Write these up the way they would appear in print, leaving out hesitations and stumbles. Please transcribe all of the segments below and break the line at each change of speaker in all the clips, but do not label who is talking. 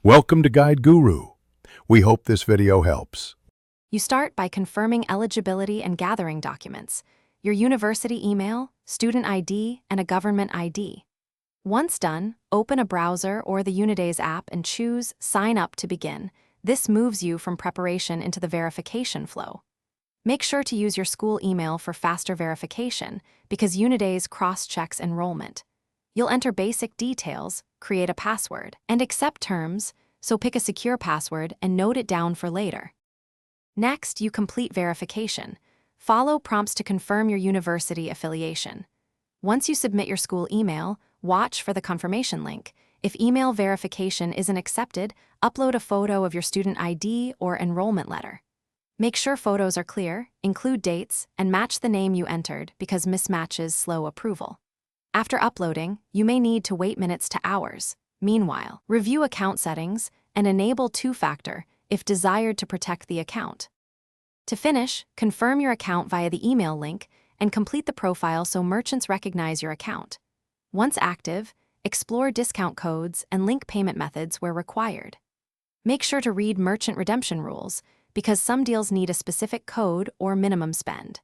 Welcome to Guide Guru. We hope this video helps.
You start by confirming eligibility and gathering documents, your university email, student ID, and a government ID. Once done, open a browser or the Unidays app and choose Sign Up to begin. This moves you from preparation into the verification flow. Make sure to use your school email for faster verification because Unidays cross-checks enrollment. You'll enter basic details, create a password, and accept terms, so pick a secure password and note it down for later. Next, you complete verification. Follow prompts to confirm your university affiliation. Once you submit your school email, watch for the confirmation link. If email verification isn't accepted, upload a photo of your student ID or enrollment letter. Make sure photos are clear, include dates, and match the name you entered because mismatches slow approval. After uploading, you may need to wait minutes to hours. Meanwhile, review account settings and enable two-factor if desired to protect the account. To finish, confirm your account via the email link and complete the profile so merchants recognize your account. Once active, explore discount codes and link payment methods where required. Make sure to read merchant redemption rules because some deals need a specific code or minimum spend.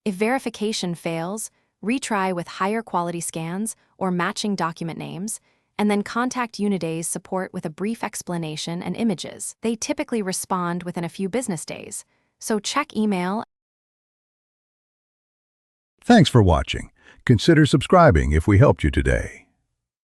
If verification fails, retry with higher quality scans or matching document names, and then contact Unidays support with a brief explanation and images. They typically respond within a few business days, so check email.
Thanks for watching. Consider subscribing if we helped you today.